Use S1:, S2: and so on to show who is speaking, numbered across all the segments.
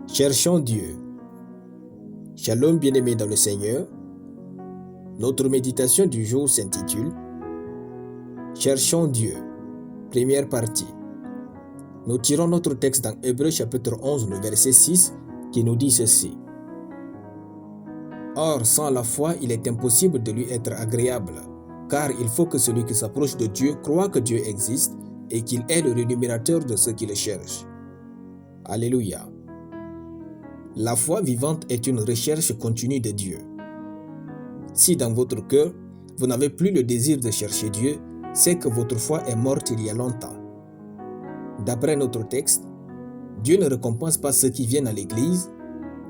S1: Cherchons Dieu. Shalom bien-aimés dans le Seigneur. Notre méditation du jour s'intitule Cherchons Dieu. Première partie. Nous tirons notre texte dans Hébreux chapitre 11, le verset 6, qui nous dit ceci. Or, sans la foi, il est impossible de lui être agréable, car il faut que celui qui s'approche de Dieu croit que Dieu existe et qu'il est le rémunérateur de ceux qui le cherchent. Alléluia. La foi vivante est une recherche continue de Dieu. Si dans votre cœur, vous n'avez plus le désir de chercher Dieu, c'est que votre foi est morte il y a longtemps. D'après notre texte, Dieu ne récompense pas ceux qui viennent à l'église,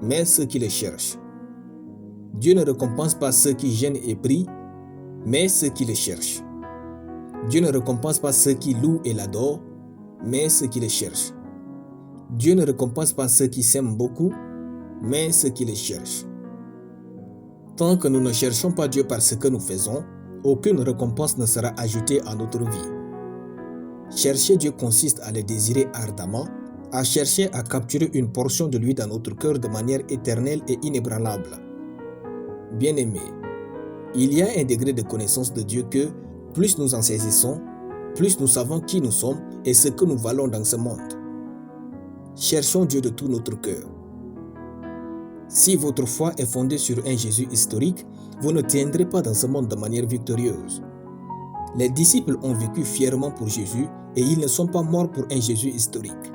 S1: mais ceux qui le cherchent. Dieu ne récompense pas ceux qui gênent et prient, mais ceux qui le cherchent. Dieu ne récompense pas ceux qui louent et l'adorent, mais ceux qui le cherchent. Dieu ne récompense pas ceux qui s'aiment beaucoup, mais ceux qui le cherchent. Tant que nous ne cherchons pas Dieu par ce que nous faisons, aucune récompense ne sera ajoutée à notre vie. Chercher Dieu consiste à le désirer ardemment, à chercher à capturer une portion de lui dans notre cœur de manière éternelle et inébranlable. Bien-aimés, il y a un degré de connaissance de Dieu que, plus nous en saisissons, plus nous savons qui nous sommes et ce que nous valons dans ce monde. Cherchons Dieu de tout notre cœur. Si votre foi est fondée sur un Jésus historique, vous ne tiendrez pas dans ce monde de manière victorieuse. Les disciples ont vécu fièrement pour Jésus et ils ne sont pas morts pour un Jésus historique.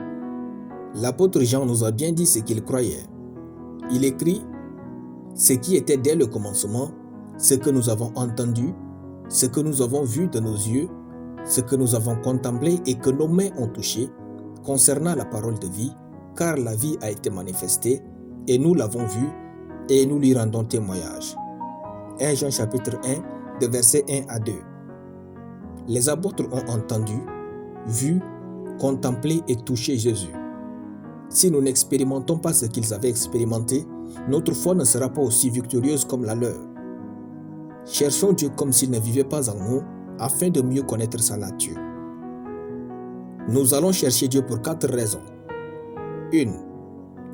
S1: L'apôtre Jean nous a bien dit ce qu'il croyait. Il écrit « Ce qui était dès le commencement, ce que nous avons entendu, ce que nous avons vu de nos yeux, ce que nous avons contemplé et que nos mains ont touché, concernant la parole de vie, car la vie a été manifestée, et nous l'avons vue, et nous lui rendons témoignage. » 1 Jean chapitre 1, de versets 1 à 2. Les apôtres ont entendu, vu, contemplé et touché Jésus. Si nous n'expérimentons pas ce qu'ils avaient expérimenté, notre foi ne sera pas aussi victorieuse comme la leur. Cherchons Dieu comme s'il ne vivait pas en nous, afin de mieux connaître sa nature. Nous allons chercher Dieu pour 4 raisons. 1.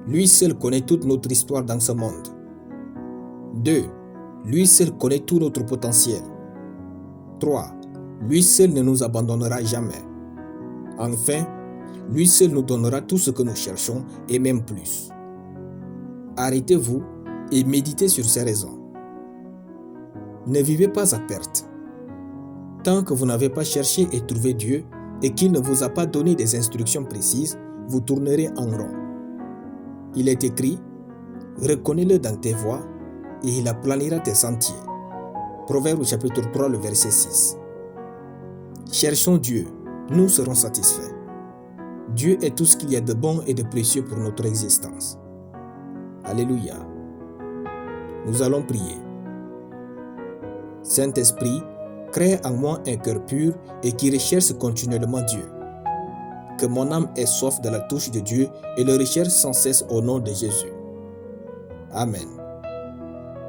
S1: Lui seul connaît toute notre histoire dans ce monde. 2. Lui seul connaît tout notre potentiel. 3. Lui seul ne nous abandonnera jamais. Enfin, lui seul nous donnera tout ce que nous cherchons et même plus. Arrêtez-vous et méditez sur ces raisons. Ne vivez pas à perte. Tant que vous n'avez pas cherché et trouvé Dieu et qu'il ne vous a pas donné des instructions précises, vous tournerez en rond. Il est écrit « Reconnais-le dans tes voies et il aplanira tes sentiers. » Proverbe chapitre 3, le verset 6. Cherchons Dieu, nous serons satisfaits. Dieu est tout ce qu'il y a de bon et de précieux pour notre existence. Alléluia. Nous allons prier. Saint-Esprit, crée en moi un cœur pur et qui recherche continuellement Dieu. Que mon âme ait soif de la touche de Dieu et le recherche sans cesse au nom de Jésus. Amen.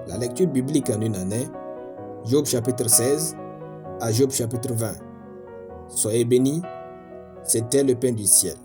S1: La lecture biblique en une année, Job chapitre 16 à Job chapitre 20. Soyez bénis, c'était le pain du ciel.